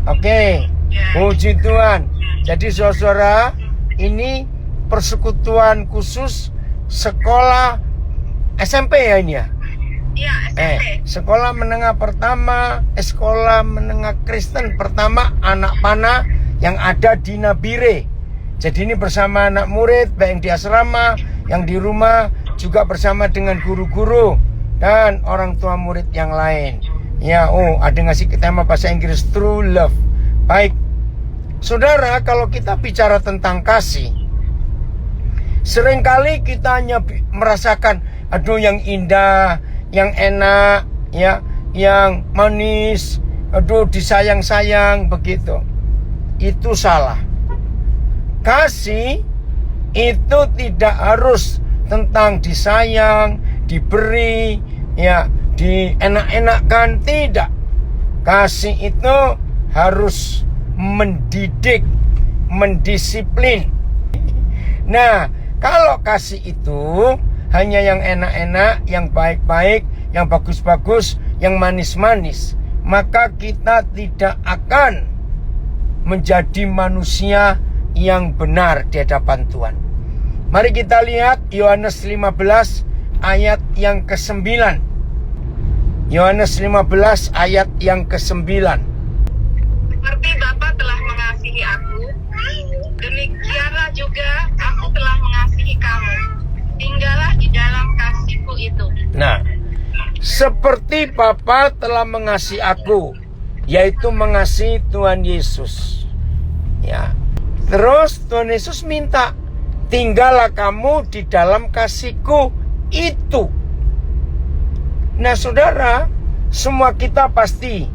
Oke, puji Tuhan. Jadi saudara, ini persekutuan khusus sekolah SMP ya ini ya? Iya, SMP. Sekolah menengah pertama, sekolah menengah Kristen pertama anak panah yang ada di Nabire. Jadi ini bersama anak murid, baik yang di asrama, yang di rumah, juga bersama dengan guru-guru dan orang tua murid yang lain. Ya, ada ngasih tema bahasa Inggris True Love. Baik, saudara, kalau kita bicara tentang kasih, seringkali kita hanya merasakan, aduh yang indah, yang enak, ya, yang manis, aduh disayang-sayang begitu. Itu salah. Kasih itu tidak harus tentang disayang, diberi, ya, dienak-enakkan, tidak. Kasih itu harus mendidik, mendisiplin. Nah, kalau kasih itu hanya yang enak-enak, yang baik-baik, yang bagus-bagus, yang manis-manis, maka kita tidak akan menjadi manusia yang benar di hadapan Tuhan. Mari kita lihat Yohanes 15 ayat yang ke-9. Yohanes 15 ayat yang ke-9. Seperti Bapa telah mengasihi aku, demikianlah juga aku telah mengasihi kamu. Tinggallah di dalam kasihku itu. Nah, seperti Bapa telah mengasihi aku, yaitu mengasihi Tuhan Yesus. Ya. Terus Tuhan Yesus minta, tinggallah kamu di dalam kasihku itu. Nah, saudara, semua kita pasti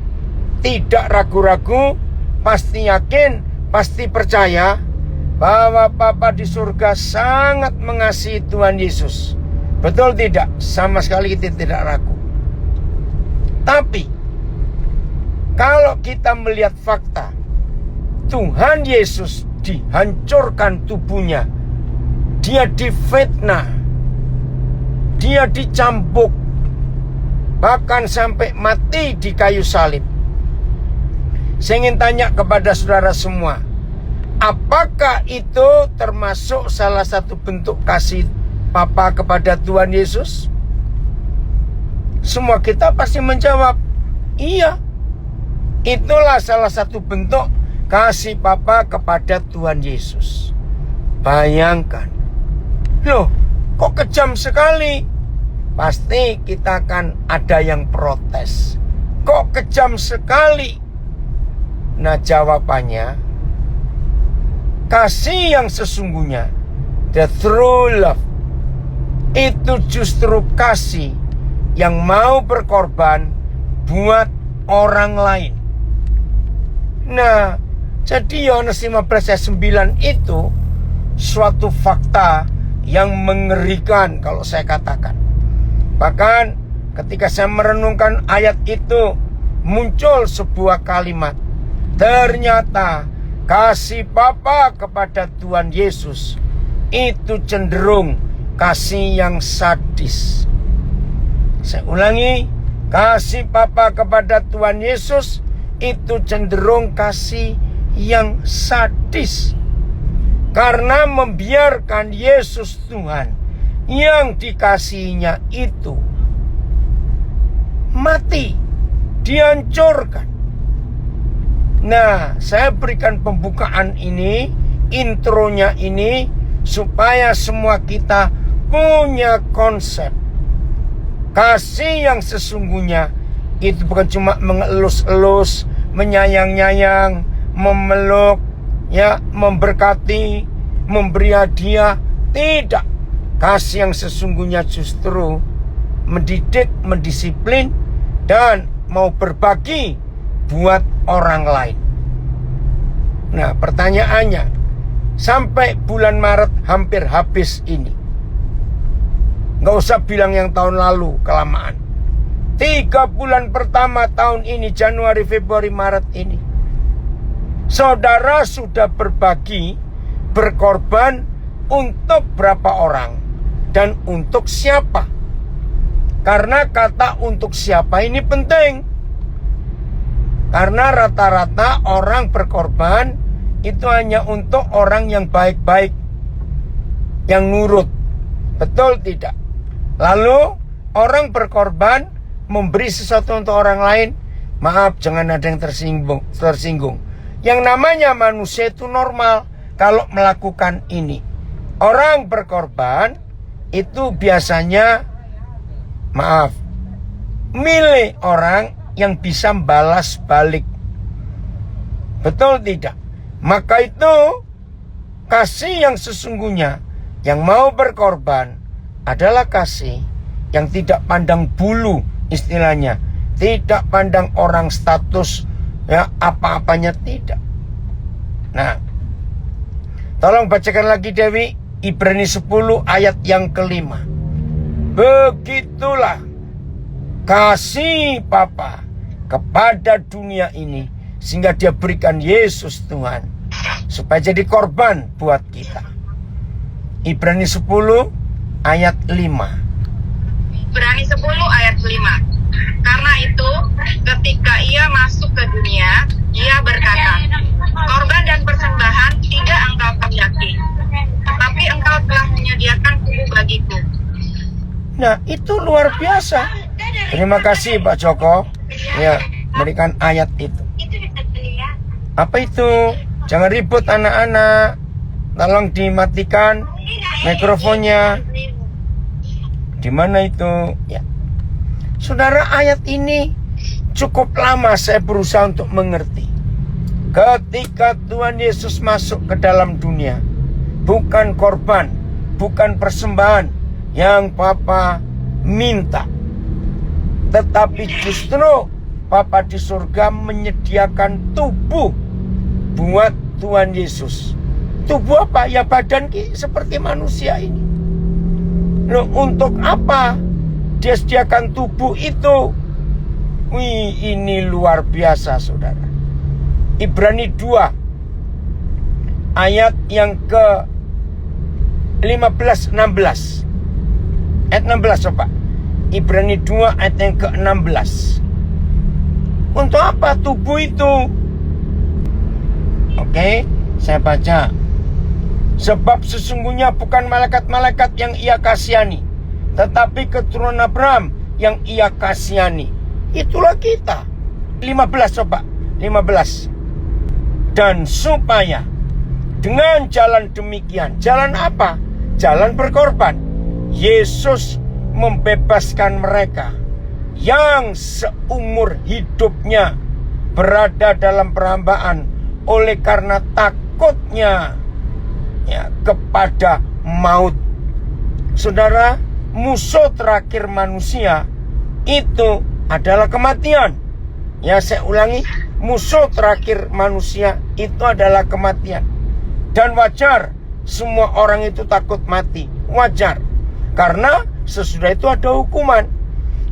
tidak ragu-ragu, pasti yakin, pasti percaya bahwa Bapa di surga sangat mengasihi Tuhan Yesus. Betul tidak? Sama sekali kita tidak ragu. Tapi kalau kita melihat fakta, Tuhan Yesus dihancurkan tubuhnya, dia difitnah, dia dicambuk, bahkan sampai mati di kayu salib. Saya ingin tanya kepada saudara semua, apakah itu termasuk salah satu bentuk kasih Bapa kepada Tuhan Yesus? Semua kita pasti menjawab, iya. Itulah salah satu bentuk kasih Bapa kepada Tuhan Yesus. Bayangkan, loh, kok kejam sekali? Pasti kita akan ada yang protes. Kok kejam sekali? Nah, jawabannya, kasih yang sesungguhnya, the true love, itu justru kasih yang mau berkorban buat orang lain. Nah, jadi Yohanes 15 ayat 9 itu suatu fakta yang mengerikan kalau saya katakan. Bahkan ketika saya merenungkan ayat itu, muncul sebuah kalimat. Ternyata kasih Bapa kepada Tuhan Yesus itu cenderung kasih yang sadis. Saya ulangi, kasih Bapa kepada Tuhan Yesus itu cenderung kasih yang sadis. Karena membiarkan Yesus Tuhan yang dikasihinya itu mati, dihancurkan. Nah, saya berikan pembukaan ini, intronya ini, supaya semua kita punya konsep. Kasih yang sesungguhnya itu bukan cuma mengelus-elus, menyayang-nyayang, memeluk, ya, memberkati, memberi hadiah. Tidak. Kasih yang sesungguhnya justru mendidik, mendisiplin, dan mau berbagi buat orang lain. Nah, pertanyaannya, sampai bulan Maret hampir habis ini, nggak usah bilang yang tahun lalu, kelamaan. 3 bulan pertama tahun ini, Januari, Februari, Maret ini, saudara sudah berbagi, berkorban untuk berapa orang dan untuk siapa? Karena kata untuk siapa ini penting. Karena rata-rata orang berkorban itu hanya untuk orang yang baik-baik, yang nurut. Betul tidak? Lalu orang berkorban memberi sesuatu untuk orang lain. Maaf, jangan ada yang tersinggung. Yang namanya manusia itu normal kalau melakukan ini. Orang berkorban itu biasanya, maaf, milih orang yang bisa balas balik. Betul tidak? Maka itu kasih yang sesungguhnya, yang mau berkorban adalah kasih yang tidak pandang bulu, istilahnya. Tidak pandang orang status, ya, apa-apanya tidak. Nah, tolong bacakan lagi Dewi, Ibrani 10 ayat yang kelima. Begitulah kasih Bapa kepada dunia ini, sehingga dia berikan Yesus Tuhan supaya jadi korban buat kita. Ibrani 10 ayat 5. Ibrani 10 ayat 5. Karena itu, ketika ia masuk ke dunia, ia berkata, korban dan persembahan tidak engkau kehendaki, tetapi engkau telah menyediakan tubuh bagiku. Nah, itu luar biasa. Terima kasih Pak Joko, ya, berikan ayat itu. Apa itu? Jangan ribut anak-anak. Tolong dimatikan mikrofonnya. Di mana itu? Ya. Saudara, ayat ini cukup lama saya berusaha untuk mengerti. Ketika Tuhan Yesus masuk ke dalam dunia, bukan korban, bukan persembahan yang Papa minta, tetapi justru Papa di surga menyediakan tubuh buat Tuhan Yesus. Tubuh apa? Ya badan seperti manusia ini. Loh, untuk apa dia sediakan tubuh itu? Wih, ini luar biasa saudara. Ibrani 2 ayat yang ke 15-16. Ayat 16 coba. Ibrani 2 ayat yang ke 16. Untuk apa tubuh itu? Oke, saya baca. Sebab sesungguhnya bukan malaikat-malaikat yang ia kasihani, tetapi keturunan Abraham yang ia kasihani. Itulah kita. 15 coba. 15. Dan supaya dengan jalan demikian, jalan apa? Jalan berkorban, Yesus membebaskan mereka yang seumur hidupnya berada dalam perhambaan oleh karena takutnya, ya, kepada maut. Saudara, musuh terakhir manusia itu adalah kematian. Ya, saya ulangi, musuh terakhir manusia itu adalah kematian. Dan wajar semua orang itu takut mati. Wajar. Karena sesudah itu ada hukuman.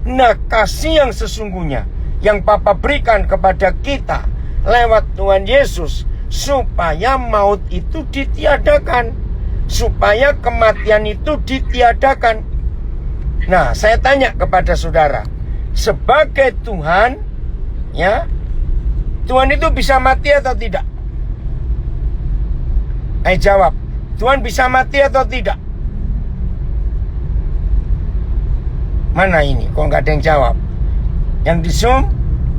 Nah, kasih yang sesungguhnya yang Papa berikan kepada kita lewat Tuhan Yesus, supaya maut itu ditiadakan, supaya kematian itu ditiadakan. Nah, saya tanya kepada saudara, sebagai Tuhan, ya, Tuhan itu bisa mati atau tidak? Ayo jawab, Tuhan bisa mati atau tidak? Mana ini? Kok nggak ada yang jawab? Yang di Zoom,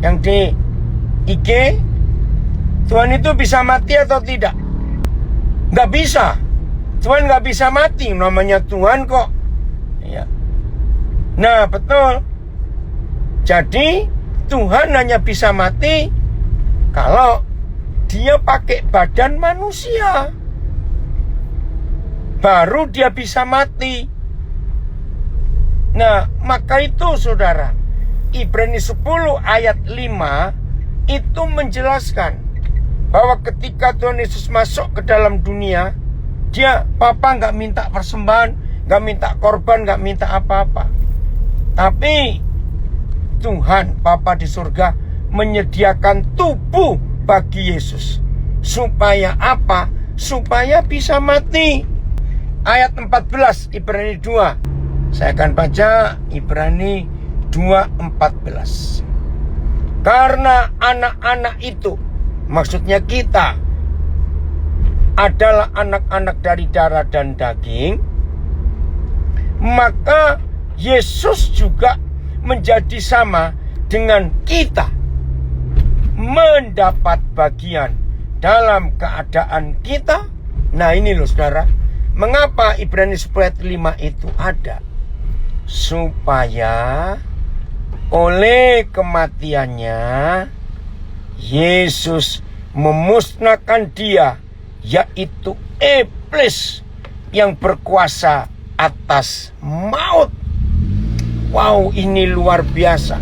yang di IG, Tuhan itu bisa mati atau tidak? Nggak bisa. Tuhan nggak bisa mati, namanya Tuhan kok. Ya. Nah, betul. Jadi Tuhan hanya bisa mati kalau dia pakai badan manusia. Baru dia bisa mati. Nah, maka itu saudara, Ibrani 10 ayat 5 itu menjelaskan bahwa ketika Tuhan Yesus masuk ke dalam dunia, dia, Papa nggak minta persembahan, nggak minta korban, nggak minta apa-apa. Tapi Tuhan, Papa di surga, menyediakan tubuh bagi Yesus. Supaya apa? Supaya bisa mati. Ayat 14 Ibrani 2. Saya akan baca Ibrani 2:14. Karena anak-anak itu, maksudnya kita, adalah anak-anak dari darah dan daging, maka Yesus juga menjadi sama dengan kita, mendapat bagian dalam keadaan kita. Nah ini loh saudara, mengapa Ibrani 10 ayat 5 itu ada? Supaya oleh kematiannya Yesus memusnahkan dia, yaitu iblis yang berkuasa atas maut. Wow, ini luar biasa.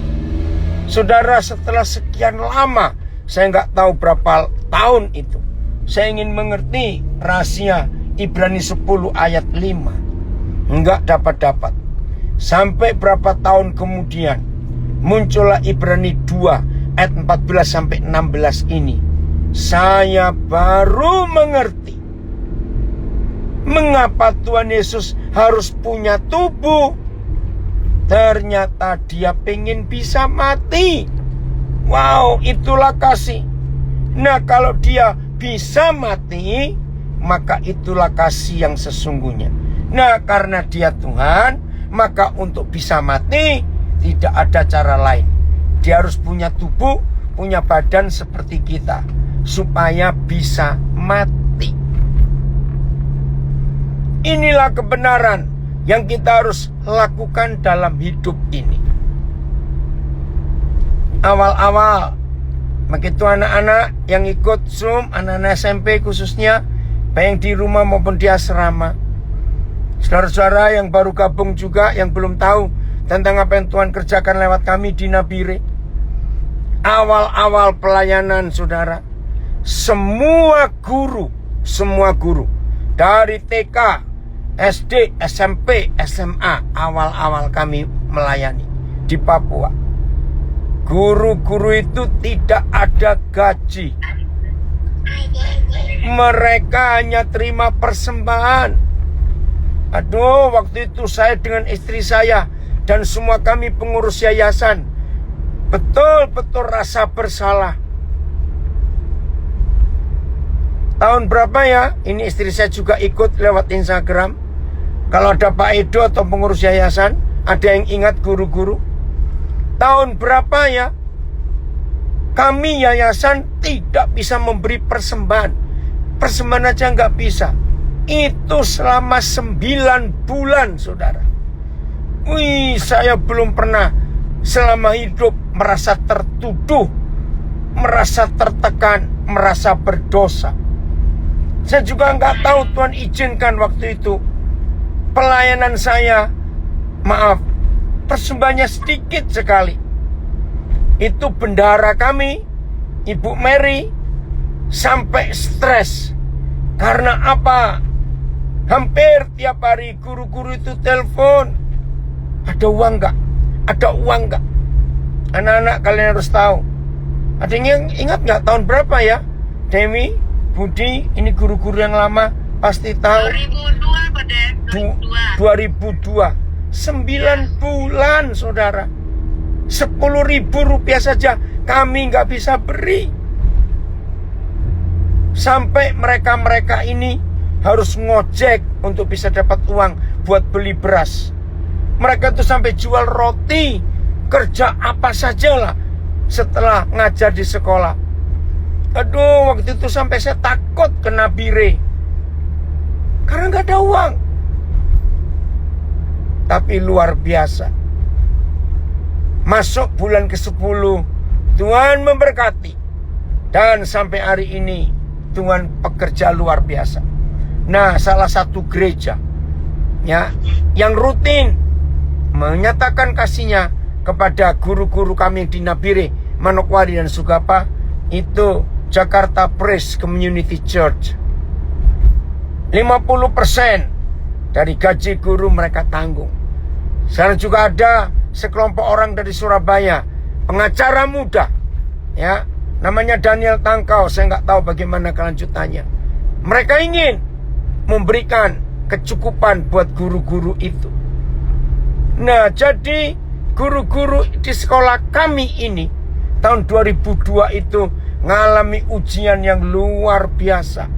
Saudara, setelah sekian lama, saya nggak tahu berapa tahun itu, saya ingin mengerti rahasia Ibrani 10 ayat 5. Nggak dapat-dapat. Sampai berapa tahun kemudian, muncullah Ibrani 2 ayat 14 sampai 16 ini. Saya baru mengerti mengapa Tuhan Yesus harus punya tubuh. Ternyata dia pengen bisa mati. Wow, itulah kasih. Nah, kalau dia bisa mati, maka itulah kasih yang sesungguhnya. Nah, karena dia Tuhan, maka untuk bisa mati tidak ada cara lain. Dia harus punya tubuh, punya badan seperti kita, supaya bisa mati. Inilah kebenaran yang kita harus lakukan dalam hidup ini. Awal-awal, begitu anak-anak yang ikut Zoom, anak-anak SMP khususnya, baik di rumah maupun di asrama, saudara-saudara yang baru gabung juga, yang belum tahu tentang apa yang Tuhan kerjakan lewat kami di Nabire. Awal-awal pelayanan saudara, semua guru dari TK, SD, SMP, SMA, awal-awal kami melayani di Papua. Guru-guru itu tidak ada gaji. Mereka hanya terima persembahan. Aduh, waktu itu saya dengan istri saya dan semua kami pengurus yayasan betul-betul rasa bersalah. Tahun berapa ya? Ini istri saya juga ikut lewat Instagram. Kalau ada Pak Edo atau pengurus yayasan, ada yang ingat guru-guru? Tahun berapa ya? Kami yayasan tidak bisa memberi persembahan. Persembahan aja nggak bisa. Itu selama 9 bulan, saudara. Wih, saya belum pernah selama hidup merasa tertuduh, merasa tertekan, merasa berdosa. Saya juga nggak tahu Tuhan izinkan waktu itu pelayanan saya, persembahannya sedikit sekali. Itu bendahara kami, Ibu Mary, sampai stres. Karena apa? Hampir tiap hari guru-guru itu telepon. Ada uang nggak? Ada uang nggak? Anak-anak kalian harus tahu. Ada yang ingat nggak tahun berapa ya? Demi, Budi, ini guru-guru yang lama pasti tahu. 2002 pada 2002. 9 bulan saudara. 10.000 rupiah saja kami nggak bisa beri. Sampai mereka ini harus ngojek untuk bisa dapat uang buat beli beras. Mereka tuh sampai jual roti, kerja apa saja lah setelah ngajar di sekolah. Aduh, waktu itu sampai saya takut kena bire. Karena nggak ada uang. Tapi luar biasa. Masuk bulan ke-10, Tuhan memberkati. Dan sampai hari ini, Tuhan pekerja luar biasa. Nah, salah satu gereja ya, yang rutin menyatakan kasihnya kepada guru-guru kami di Nabire, Manokwari dan Sugapa, itu Jakarta Praise Community Church. 50% dari gaji guru mereka tanggung. Sekarang juga ada sekelompok orang dari Surabaya, pengacara muda, ya, namanya Daniel Tangkau. Saya nggak tahu bagaimana kelanjutannya. Mereka ingin memberikan kecukupan buat guru-guru itu. Nah, jadi guru-guru di sekolah kami ini tahun 2002 itu mengalami ujian yang luar biasa.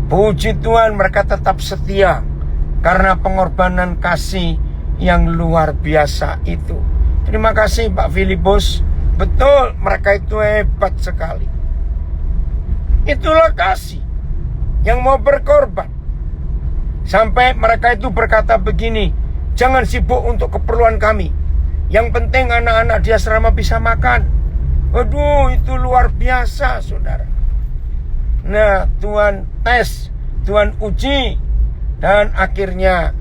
Puji Tuhan mereka tetap setia karena pengorbanan kasih yang luar biasa itu. Terima kasih Pak Filipus. Betul, mereka itu hebat sekali. Itulah kasih yang mau berkorban. Sampai mereka itu berkata begini, jangan sibuk untuk keperluan kami. Yang penting anak-anak di asrama bisa makan. Waduh, itu luar biasa, saudara. Nah, Tuhan tes, Tuhan uji. Dan akhirnya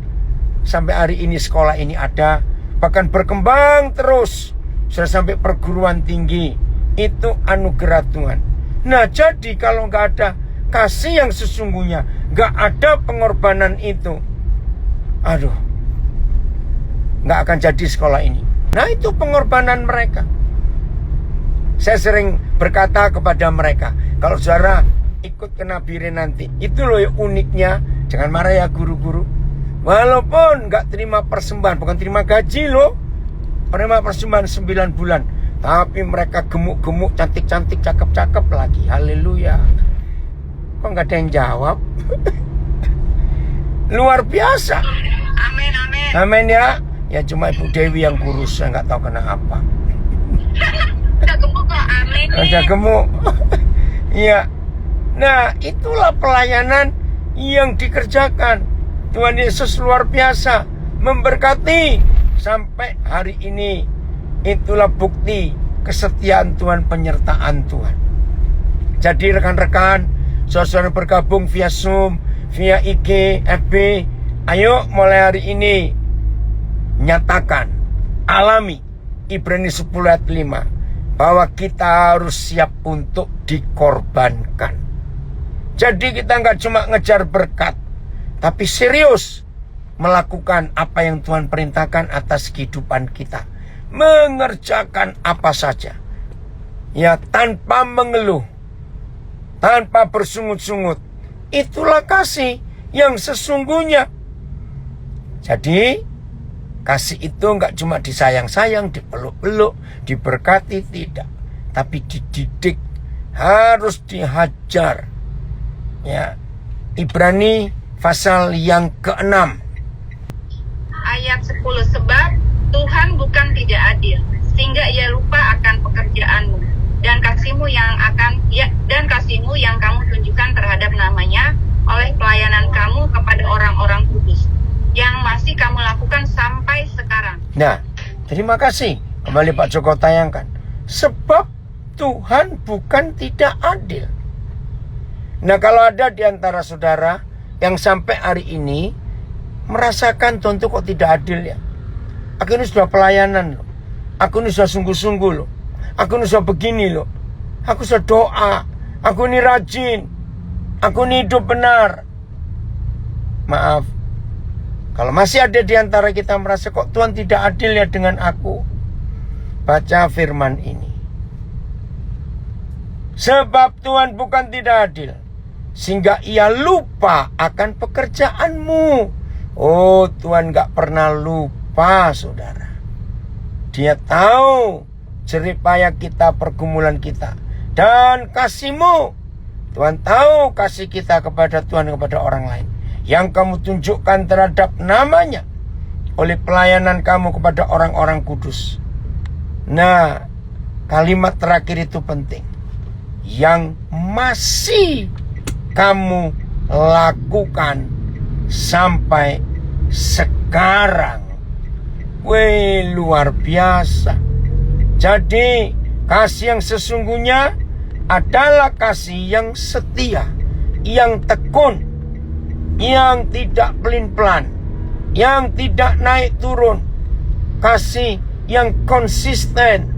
sampai hari ini sekolah ini ada. Bahkan berkembang terus. Sudah sampai perguruan tinggi. Itu anugerah Tuhan. Nah, jadi kalau nggak ada kasih yang sesungguhnya, nggak ada pengorbanan itu, aduh, nggak akan jadi sekolah ini. Nah, itu pengorbanan mereka. Saya sering berkata kepada mereka, kalau saudara ikut ke Nabire nanti, itu loh yang uniknya. Jangan marah ya guru-guru. Walaupun nggak terima persembahan, bukan terima gaji loh, terima persembahan 9 bulan, tapi mereka gemuk-gemuk, cantik-cantik, cakep-cakep lagi. Haleluya. Kok nggak ada yang jawab? Luar biasa. Amin, amin. Amin ya. Ya cuma Ibu Dewi yang kurus, saya nggak tahu kenapa. Udah gemuk kok, amin. Udah gemuk. Iya. Nah, itulah pelayanan yang dikerjakan. Tuhan Yesus luar biasa memberkati sampai hari ini. Itulah bukti kesetiaan Tuhan, penyertaan Tuhan. Jadi rekan-rekan, saudara bergabung via Zoom, via IG, FB, ayo mulai hari ini nyatakan, alami Ibrani 10 ayat 5 bahwa kita harus siap untuk dikorbankan. Jadi kita nggak cuma ngejar berkat, tapi serius melakukan apa yang Tuhan perintahkan atas kehidupan kita. Mengerjakan apa saja, ya, tanpa mengeluh, tanpa bersungut-sungut. Itulah kasih yang sesungguhnya. Jadi kasih itu nggak cuma disayang-sayang, dipeluk-peluk, diberkati, tidak, tapi dididik, harus dihajar. Ya, Ibrani pasal yang ke-6 ayat 10, sebab Tuhan bukan tidak adil sehingga ia lupa akan pekerjaanmu dan kasihmu yang kamu tunjukkan terhadap namanya oleh pelayanan kamu kepada orang-orang kudus yang masih kamu lakukan sampai sekarang. Nah, terima kasih. Kembali Pak Joko tayangkan. Sebab Tuhan bukan tidak adil. Nah, kalau ada di antara saudara yang sampai hari ini merasakan Tuhan itu kok tidak adil ya. Aku ini sudah pelayanan loh. Aku ini sudah sungguh-sungguh loh. Aku ini sudah begini loh. Aku sudah doa. Aku ini rajin. Aku ini hidup benar. Maaf. Kalau masih ada di antara kita merasa kok Tuhan tidak adil ya dengan aku, baca firman ini. Sebab Tuhan bukan tidak adil sehingga ia lupa akan pekerjaanmu. Oh, Tuhan gak pernah lupa, saudara. Dia tahu jeripaya kita, pergumulan kita, dan kasihmu. Tuhan tahu kasih kita kepada Tuhan, kepada orang lain, yang kamu tunjukkan terhadap namanya oleh pelayanan kamu kepada orang-orang kudus. Nah, kalimat terakhir itu penting. Yang masih kamu lakukan sampai sekarang. Wih, luar biasa. Jadi kasih yang sesungguhnya adalah kasih yang setia, yang tekun, yang tidak pelin-pelan, yang tidak naik turun. Kasih yang konsisten,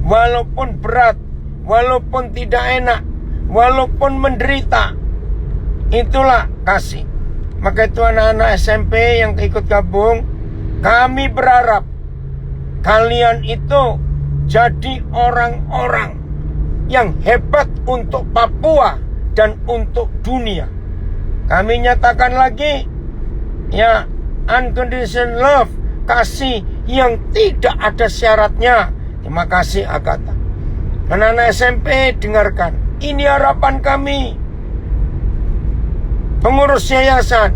walaupun berat, walaupun tidak enak, walaupun menderita. Itulah kasih. Maka itu anak-anak SMP yang ikut gabung, kami berharap kalian itu jadi orang-orang yang hebat untuk Papua dan untuk dunia. Kami nyatakan lagi, ya, unconditional love, kasih yang tidak ada syaratnya. Terima kasih Agatha. Anak-anak SMP dengarkan. Ini harapan kami. Pengurus yayasan,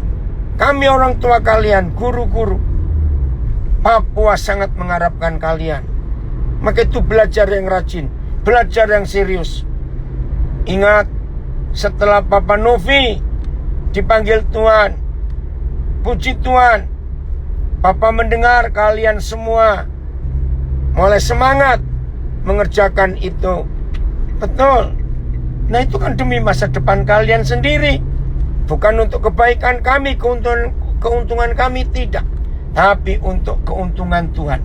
kami orang tua kalian, guru-guru. Papua sangat mengharapkan kalian. Maka itu belajar yang rajin, belajar yang serius. Ingat, setelah Papa Novi dipanggil Tuhan, puji Tuhan, Papa mendengar kalian semua mulai semangat mengerjakan itu. Betul. Nah itu kan demi masa depan kalian sendiri. Bukan untuk kebaikan kami, keuntungan kami, tidak. Tapi untuk keuntungan Tuhan.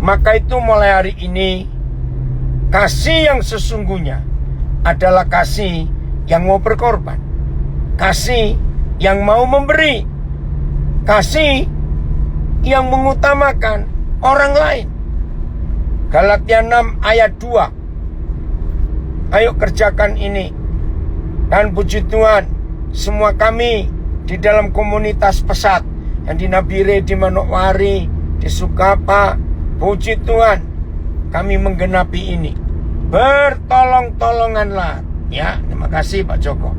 Maka itu mulai hari ini, kasih yang sesungguhnya adalah kasih yang mau berkorban. Kasih yang mau memberi. Kasih yang mengutamakan orang lain. Galatia 6 ayat 2. Ayo kerjakan ini. Dan puji Tuhan, semua kami di dalam komunitas pesat yang di Nabire, di Manokwari, di Sukapa, puji Tuhan, kami menggenapi ini. Bertolong-tolonganlah. Ya, terima kasih Pak Joko.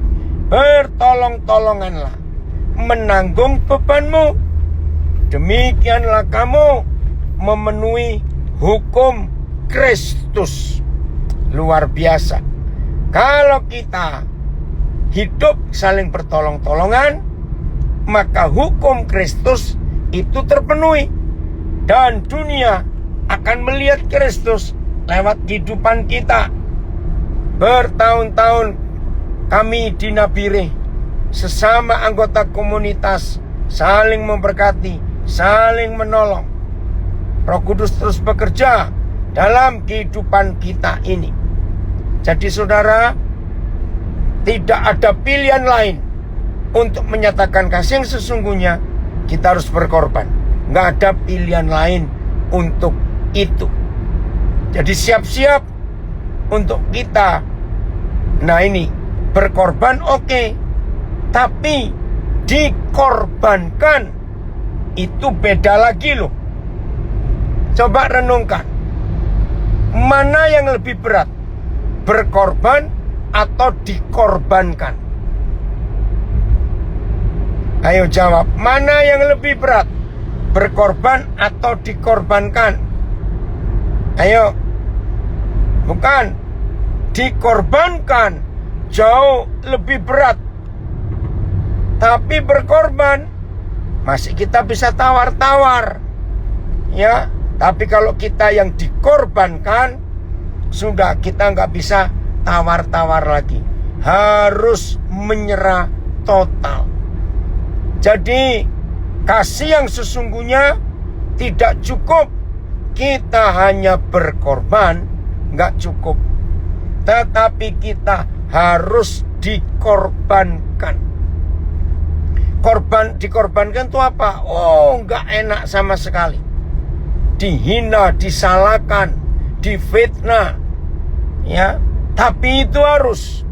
Bertolong-tolonganlah menanggung bebanmu. Demikianlah kamu memenuhi hukum Kristus. Luar biasa. Kalau kita hidup saling bertolong-tolongan, maka hukum Kristus itu terpenuhi. Dan dunia akan melihat Kristus lewat kehidupan kita. Bertahun-tahun kami di Nabire, sesama anggota komunitas, saling memberkati, saling menolong. Roh Kudus terus bekerja dalam kehidupan kita ini. Jadi saudara, tidak ada pilihan lain untuk menyatakan kasih yang sesungguhnya. Kita harus berkorban. Nggak ada pilihan lain untuk itu. Jadi siap-siap untuk kita. Nah ini, berkorban oke. Tapi dikorbankan itu beda lagi loh. Coba renungkan. Mana yang lebih berat? Berkorban atau dikorbankan? Ayo jawab. Mana yang lebih berat? Berkorban atau dikorbankan? Ayo. Bukan. Dikorbankan jauh lebih berat. Tapi berkorban masih kita bisa tawar-tawar. Ya. Tapi kalau kita yang dikorbankan, sudah kita nggak bisa tawar-tawar lagi. Harus menyerah total. Jadi kasih yang sesungguhnya tidak cukup kita hanya berkorban, nggak cukup. Tetapi kita harus dikorbankan. Dikorbankan itu apa? Oh, nggak enak sama sekali. Dihina, disalahkan, difitnah, ya. Tapi itu harus,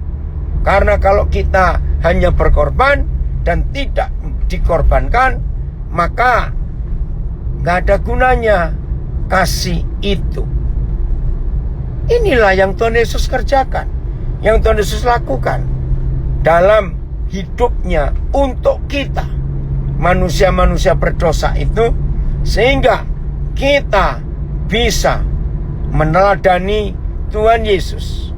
karena kalau kita hanya berkorban dan tidak dikorbankan, maka gak ada gunanya kasih itu. Inilah yang Tuhan Yesus kerjakan, yang Tuhan Yesus lakukan dalam hidupnya untuk kita, manusia-manusia berdosa itu, sehingga kita bisa meneladani Tuhan Yesus.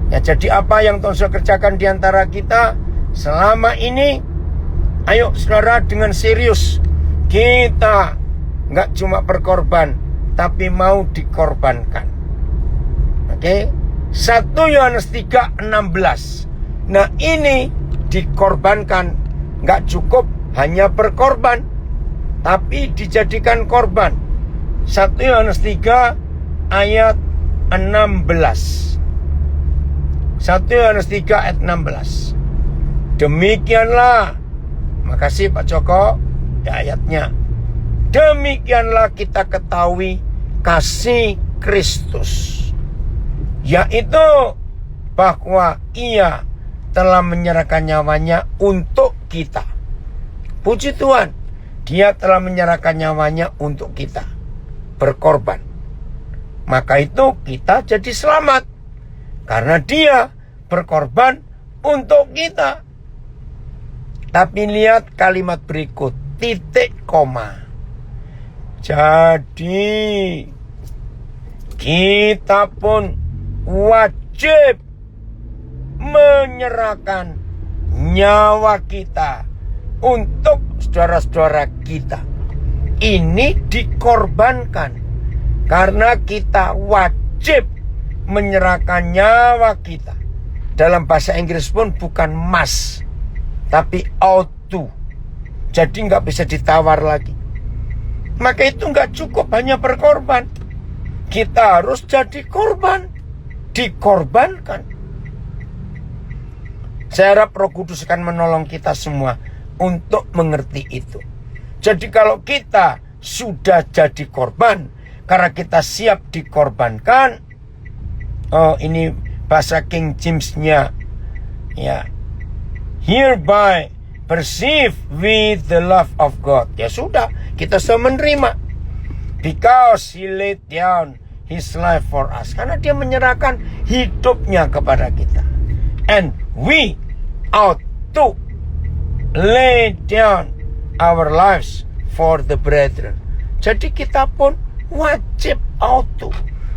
Ya, jadi apa yang Tuhan sudah kerjakan di antara kita selama ini? Ayo saudara, dengan serius kita nggak cuma berkorban, tapi mau dikorbankan. Oke? 1 Yohanes 3:16. Nah ini dikorbankan, nggak cukup hanya berkorban, tapi dijadikan korban. 1 Yohanes 3 ayat 16. 1 Yohanes 3 ayat 16. Demikianlah, makasih Pak Joko di ayatnya. Demikianlah kita ketahui kasih Kristus, yaitu bahwa Ia telah menyerahkan nyawanya untuk kita. Puji Tuhan, Dia telah menyerahkan nyawanya untuk kita. Berkorban. Maka itu kita jadi selamat. Karena dia berkorban untuk kita. Tapi lihat kalimat berikut, titik koma. Jadi kita pun wajib menyerahkan nyawa kita untuk saudara-saudara kita. Ini dikorbankan karena kita wajib menyerahkan nyawa kita. Dalam bahasa Inggris pun bukan must, tapi ought to. Jadi nggak bisa ditawar lagi. Maka itu nggak cukup hanya berkorban. Kita harus jadi korban, dikorbankan. Saya harap Roh Kudus akan menolong kita semua untuk mengerti itu. Jadi kalau kita sudah jadi korban, karena kita siap dikorbankan. Oh, ini bahasa King James-nya. Ya. Hereby perceive with the love of God. Ya sudah, kita sudah menerima. Because he laid down his life for us. Karena dia menyerahkan hidupnya kepada kita. And we ought to lay down our lives for the brethren. Jadi kita pun wajib ought to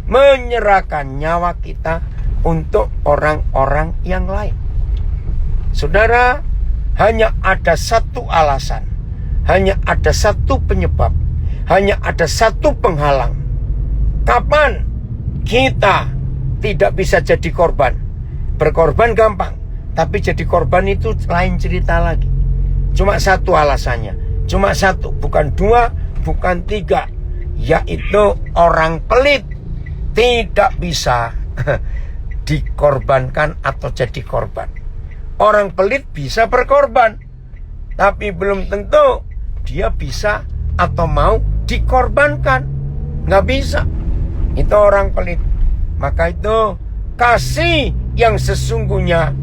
menyerahkan nyawa kita untuk orang-orang yang lain. Saudara, hanya ada satu alasan, hanya ada satu penyebab, hanya ada satu penghalang. Kapan kita tidak bisa jadi korban? Berkorban gampang, tapi jadi korban itu lain cerita lagi. Cuma satu alasannya, cuma satu, bukan dua, bukan tiga, yaitu orang pelit tidak bisa dikorbankan atau jadi korban. Orang pelit bisa berkorban, tapi belum tentu dia bisa atau mau dikorbankan. Nggak bisa. Itu orang pelit. Maka itu kasih yang sesungguhnya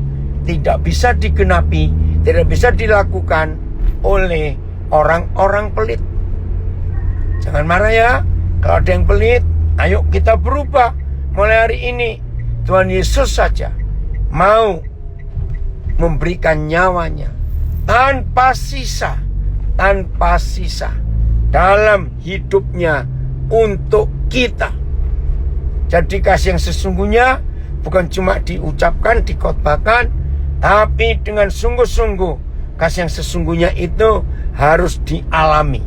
tidak bisa digenapi, tidak bisa dilakukan oleh orang-orang pelit. Jangan marah ya. Kalau ada yang pelit, ayo kita berubah. Mulai hari ini Tuhan Yesus saja mau memberikan nyawanya tanpa sisa dalam hidupnya untuk kita. Jadi kasih yang sesungguhnya bukan cuma diucapkan, dikhotbahkan, tapi dengan sungguh-sungguh kasih yang sesungguhnya itu harus dialami,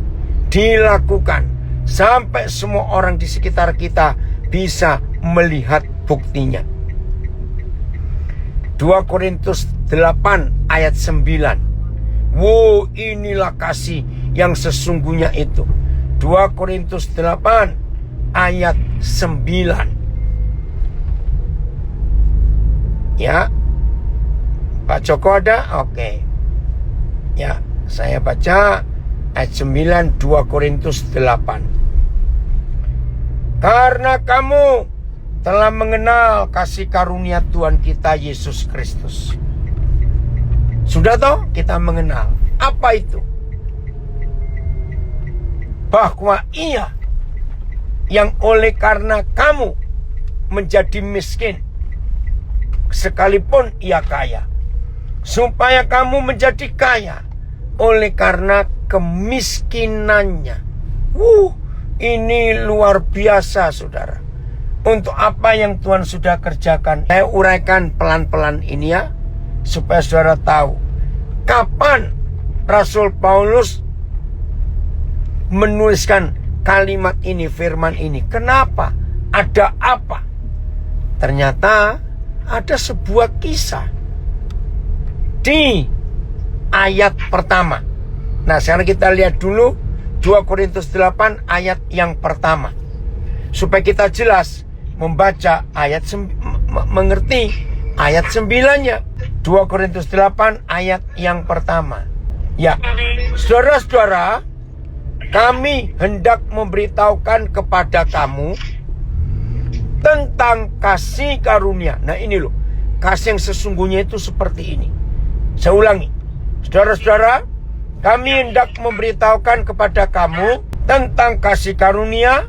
dilakukan, sampai semua orang di sekitar kita bisa melihat buktinya. 2 Korintus 8 ayat 9. Wow, inilah kasih yang sesungguhnya itu. 2 Korintus 8 ayat 9. Ya, Pak Joko ada? Oke. Ya, saya baca ayat 9 2 Korintus 8. Karena kamu telah mengenal kasih karunia Tuhan kita Yesus Kristus. Sudah toh kita mengenal. Apa itu? Bahwa Ia yang oleh karena kamu menjadi miskin, sekalipun Ia kaya, supaya kamu menjadi kaya oleh karena kemiskinannya. Ini luar biasa, saudara. Untuk apa yang Tuhan sudah kerjakan. Saya uraikan pelan-pelan ini ya, supaya saudara tahu kapan Rasul Paulus menuliskan kalimat ini, firman ini. Kenapa? Ada apa? Ternyata ada sebuah kisah di ayat pertama. Nah, sekarang kita lihat dulu 2 Korintus 8 ayat yang pertama, supaya kita jelas membaca ayat mengerti ayat 9-nya. 2 Korintus 8 ayat yang pertama. Ya, saudara-saudara, kami hendak memberitahukan kepada kamu tentang kasih karunia. Nah ini loh, kasih yang sesungguhnya itu seperti ini. Saya ulangi, saudara-saudara, kami hendak memberitahukan kepada kamu tentang kasih karunia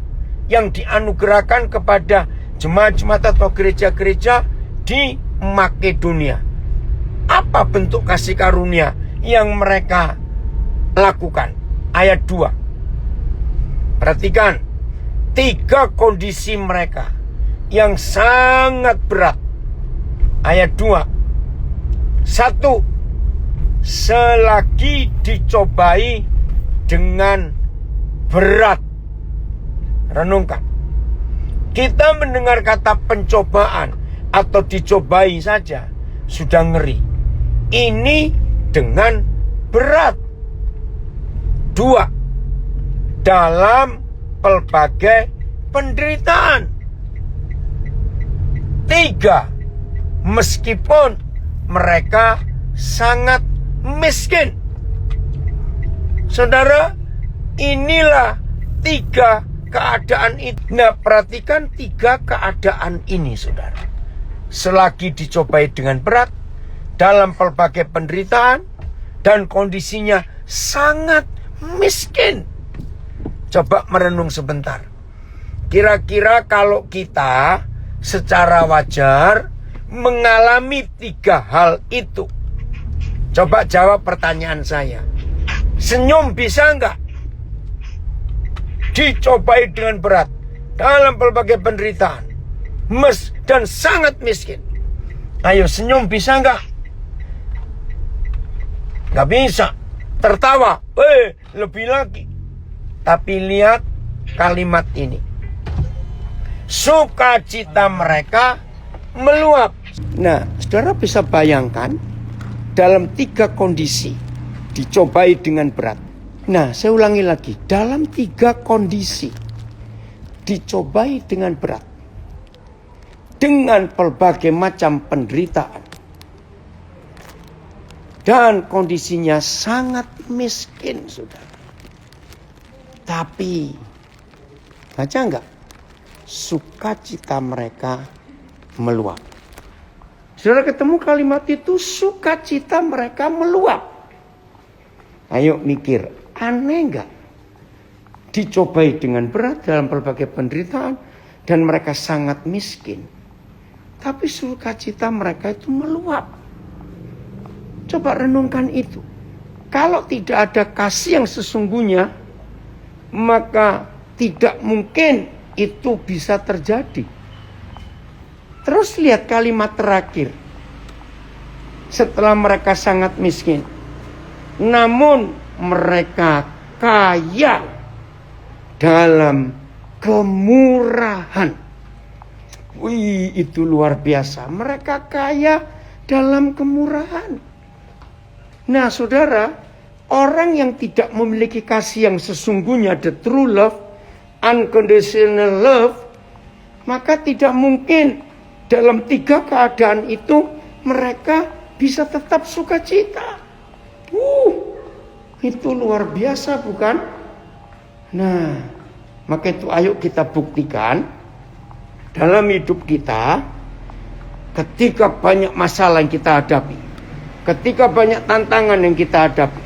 yang dianugerahkan kepada jemaat-jemaat atau gereja-gereja di Makedonia. Apa bentuk kasih karunia yang mereka lakukan? Ayat 2. Perhatikan 3 kondisi mereka yang sangat berat. Ayat 2. 1. Selagi dicobai dengan berat. Renungkan. Kita mendengar kata pencobaan atau dicobai saja sudah ngeri. Ini dengan berat. 2. Dalam pelbagai penderitaan. 3. Meskipun mereka sangat miskin. Saudara, inilah 3 keadaan itu. Nah, perhatikan 3 keadaan ini, saudara. Selagi dicobai dengan berat, dalam pelbagai penderitaan, dan kondisinya sangat miskin. Coba merenung sebentar. Kira-kira kalau kita secara wajar mengalami 3 hal itu, coba jawab pertanyaan saya. Senyum bisa enggak? Dicobai dengan berat, dalam berbagai penderitaan, dan sangat miskin. Ayo senyum bisa enggak? Enggak bisa. Tertawa, lebih lagi. Tapi lihat kalimat ini. Sukacita mereka meluap. Nah, saudara bisa bayangkan dalam 3 kondisi dicobai dengan berat. Nah, saya ulangi lagi. Dalam 3 kondisi dicobai dengan berat, dengan berbagai macam penderitaan, dan kondisinya sangat miskin, saudara. Tapi, baca enggak? Sukacita mereka meluap. Saudara ketemu kalimat itu, sukacita mereka meluap. Ayo mikir, aneh enggak? Dicobai dengan berat dalam berbagai penderitaan dan mereka sangat miskin. Tapi sukacita mereka itu meluap. Coba renungkan itu. Kalau tidak ada kasih yang sesungguhnya, maka tidak mungkin itu bisa terjadi. Terus lihat kalimat terakhir. Setelah mereka sangat miskin, namun mereka kaya dalam kemurahan. Wih, itu luar biasa. Mereka kaya dalam kemurahan. Nah, saudara, orang yang tidak memiliki kasih yang sesungguhnya, the true love, unconditional love, maka tidak mungkin dalam 3 keadaan itu mereka bisa tetap sukacita. Itu luar biasa, bukan? Nah, maka itu ayo kita buktikan dalam hidup kita. Ketika banyak masalah yang kita hadapi, ketika banyak tantangan yang kita hadapi,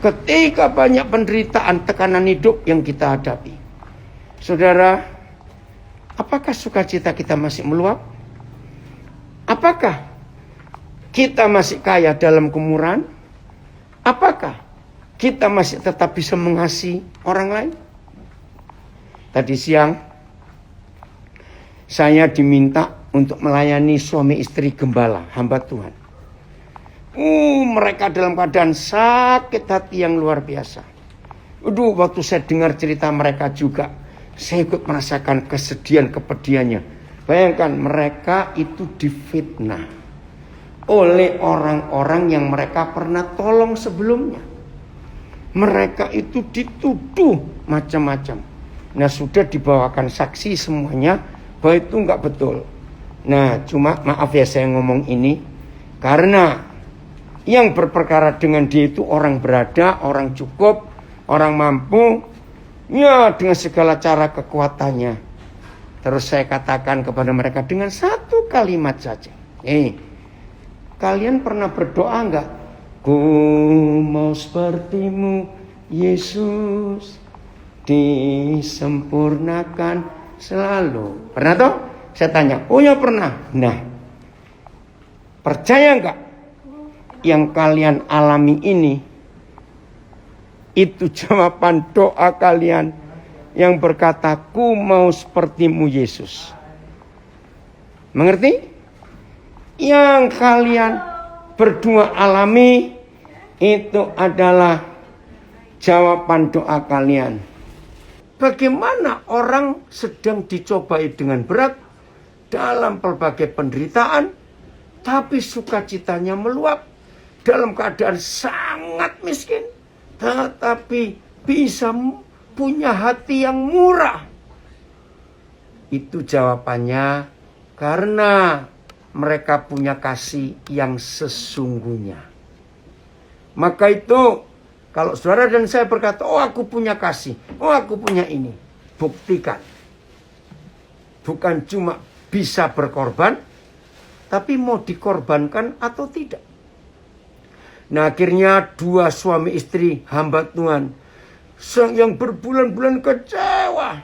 ketika banyak penderitaan, tekanan hidup yang kita hadapi, saudara, apakah sukacita kita masih meluap? Apakah kita masih kaya dalam kemurahan? Apakah kita masih tetap bisa mengasihi orang lain? Tadi siang saya diminta untuk melayani suami istri gembala, hamba Tuhan. Mereka dalam keadaan sakit hati yang luar biasa. Waktu saya dengar cerita mereka juga, saya ikut merasakan kesedihan, kepedihannya. Bayangkan mereka itu difitnah oleh orang-orang yang mereka pernah tolong sebelumnya. Mereka itu dituduh macam-macam. Nah, sudah dibawakan saksi semuanya bahwa itu enggak betul. Nah, cuma maaf ya saya ngomong ini, karena yang berperkara dengan dia itu orang berada, orang cukup, orang mampu, ya dengan segala cara kekuatannya. Terus saya katakan kepada mereka dengan 1 kalimat saja. Kalian pernah berdoa enggak? Ku mau sepertimu, Yesus, disempurnakan selalu. Pernah toh? Saya tanya, oh ya pernah. Nah, percaya enggak yang kalian alami ini itu jawaban doa kalian yang berkata, ku mau sepertimu Yesus. Mengerti? Yang kalian berdua alami itu adalah jawaban doa kalian. Bagaimana orang sedang dicobai dengan berat dalam berbagai penderitaan, tapi sukacitanya meluap dalam keadaan sangat miskin, tetapi bisa punya hati yang murah. Itu jawabannya karena mereka punya kasih yang sesungguhnya. Maka itu kalau saudara dan saya berkata, oh aku punya kasih, oh aku punya ini, buktikan. Bukan cuma bisa berkorban, tapi mau dikorbankan atau tidak. Nah akhirnya dua suami istri hamba Tuhan yang berbulan-bulan kecewa,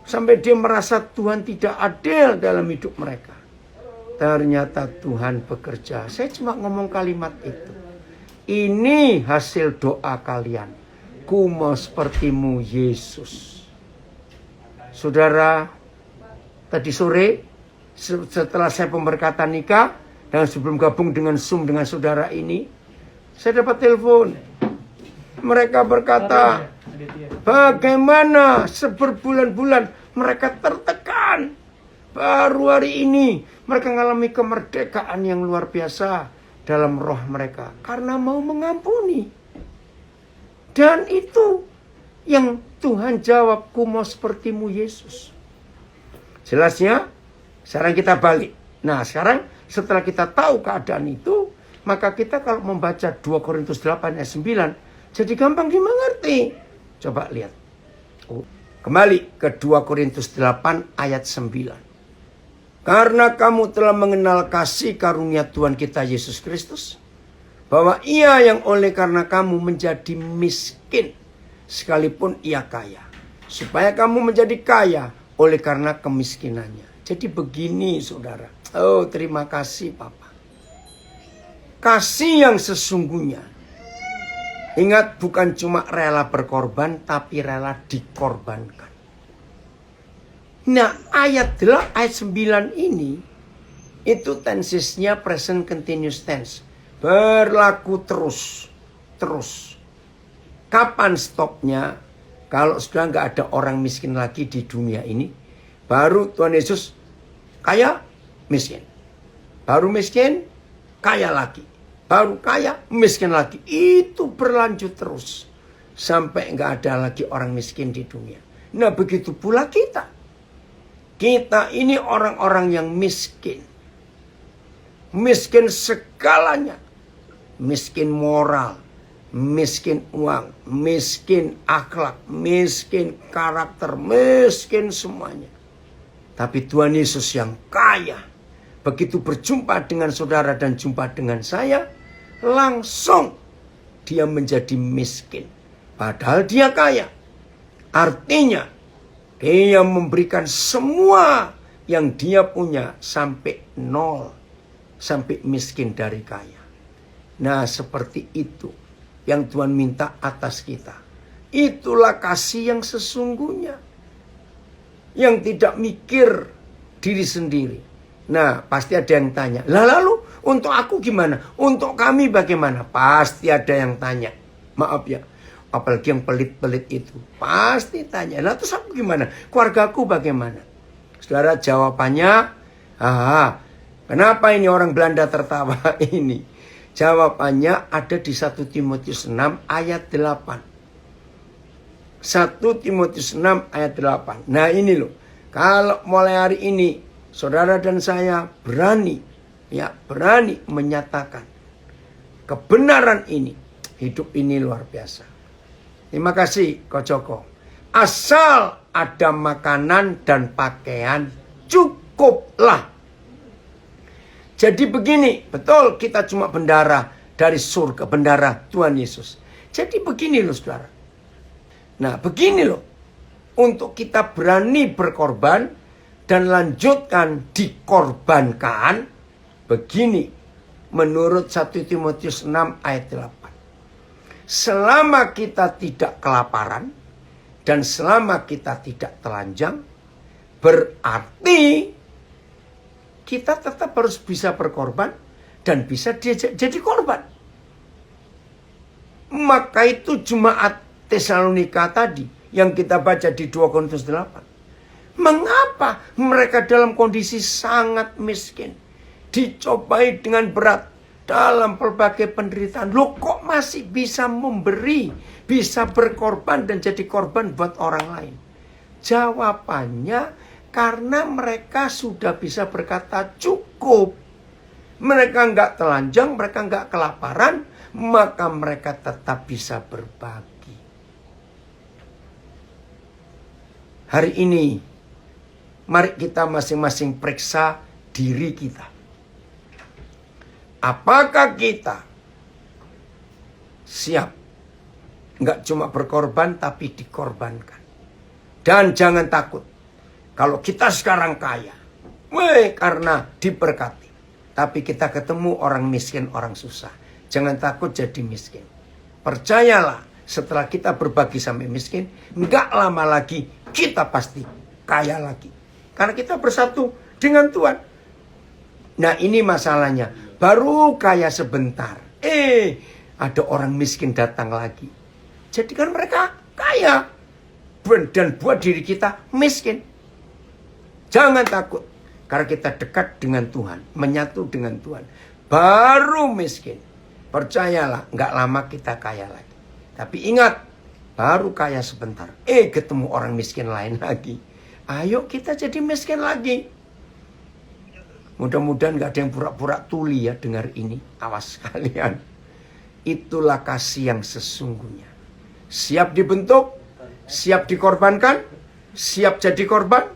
sampai dia merasa Tuhan tidak adil dalam hidup mereka. Ternyata Tuhan bekerja. Saya cuma ngomong kalimat itu. Ini hasil doa kalian. Ku mau sepertimu Yesus. Saudara, tadi sore setelah saya pemberkatan nikah dan sebelum gabung dengan Zoom dengan saudara ini, saya dapat telepon. Mereka berkata, bagaimana seberbulan-bulan mereka tertekan. Baru hari ini mereka mengalami kemerdekaan yang luar biasa dalam roh mereka. Karena mau mengampuni. Dan itu yang Tuhan jawab, ku mau sepertimu Yesus. Jelasnya, sekarang kita balik. Nah sekarang setelah kita tahu keadaan itu, maka kita kalau membaca 2 Korintus 8 ayat 9, jadi gampang dimengerti. Coba lihat. Kembali ke 2 Korintus 8 ayat 9. Karena kamu telah mengenal kasih karunia Tuhan kita Yesus Kristus, bahwa ia yang oleh karena kamu menjadi miskin, sekalipun ia kaya, supaya kamu menjadi kaya oleh karena kemiskinannya. Jadi begini saudara. Oh terima kasih Papa. Kasih yang sesungguhnya, ingat bukan cuma rela berkorban, tapi rela dikorbankan. Nah ayat 9 ini itu tensesnya present continuous tense. Berlaku terus. Kapan stopnya? Kalau sudah nggak ada orang miskin lagi di dunia ini, baru Tuhan Yesus kaya, miskin. Baru miskin, kaya lagi. Baru kaya, miskin lagi. Itu berlanjut terus. Sampai nggak ada lagi orang miskin di dunia. Nah begitu pula kita. Kita ini orang-orang yang miskin. Miskin segalanya. Miskin moral. Miskin uang. Miskin akhlak. Miskin karakter. Miskin semuanya. Tapi Tuhan Yesus yang kaya. Begitu berjumpa dengan saudara dan jumpa dengan saya. Langsung dia menjadi miskin. Padahal dia kaya. Artinya dia memberikan semua yang dia punya sampai nol. Sampai miskin dari kaya. Nah seperti itu yang Tuhan minta atas kita. Itulah kasih yang sesungguhnya. Yang tidak mikir diri sendiri. Nah pasti ada yang tanya. Lalu untuk aku gimana? Untuk kami bagaimana? Pasti ada yang tanya. Maaf ya. Apalagi yang pelit-pelit itu. Pasti tanya. Lah terus aku gimana? Keluargaku bagaimana? Saudara jawabannya. Kenapa ini orang Belanda tertawa ini? Jawabannya ada di 1 Timotius 6 ayat 8. 1 Timotius 6 ayat 8. Nah ini loh. Kalau mulai hari ini. Saudara dan saya berani. Ya berani menyatakan. Kebenaran ini. Hidup ini luar biasa. Terima kasih Ko Joko. Asal ada makanan dan pakaian cukuplah. Jadi begini, betul kita cuma bendara dari surga, bendara Tuhan Yesus. Jadi begini loh saudara. Nah begini loh, untuk kita berani berkorban dan lanjutkan dikorbankan. Begini, menurut 1 Timotius 6 ayat 8. Selama kita tidak kelaparan dan selama kita tidak telanjang, berarti kita tetap harus bisa berkorban dan bisa jadi korban. Maka itu jemaat Tesalonika tadi yang kita baca di 2 Korintus 8. Mengapa mereka dalam kondisi sangat miskin, dicobai dengan berat dalam berbagai penderitaan, loh kok masih bisa memberi, bisa berkorban dan jadi korban buat orang lain? Jawabannya karena mereka sudah bisa berkata cukup. Mereka nggak telanjang, mereka nggak kelaparan, maka mereka tetap bisa berbagi. Hari ini, mari kita masing-masing periksa diri kita. Apakah kita siap nggak cuma berkorban tapi dikorbankan? Dan jangan takut kalau kita sekarang kaya, karena diberkati. Tapi kita ketemu orang miskin, orang susah. Jangan takut jadi miskin. Percayalah, setelah kita berbagi sampai miskin, nggak lama lagi kita pasti kaya lagi. Karena kita bersatu dengan Tuhan. Nah ini masalahnya. Baru kaya sebentar. Ada orang miskin datang lagi. Jadikan mereka kaya. Dan buat diri kita miskin. Jangan takut. Karena kita dekat dengan Tuhan. Menyatu dengan Tuhan. Baru miskin. Percayalah, nggak lama kita kaya lagi. Tapi ingat, baru kaya sebentar. Ketemu orang miskin lain lagi. Ayo kita jadi miskin lagi. Mudah-mudahan nggak ada yang pura-pura tuli ya dengar ini. Awas kalian. Itulah kasih yang sesungguhnya. Siap dibentuk, siap dikorbankan, siap jadi korban,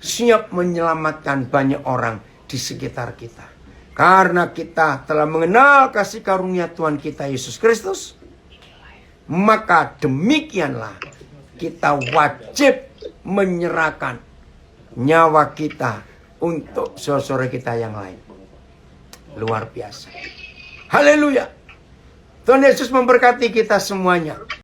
siap menyelamatkan banyak orang di sekitar kita. Karena kita telah mengenal kasih karunia Tuhan kita Yesus Kristus, maka demikianlah kita wajib menyerahkan nyawa kita untuk saudara kita yang lain. Luar biasa. Haleluya. Tuhan Yesus memberkati kita semuanya.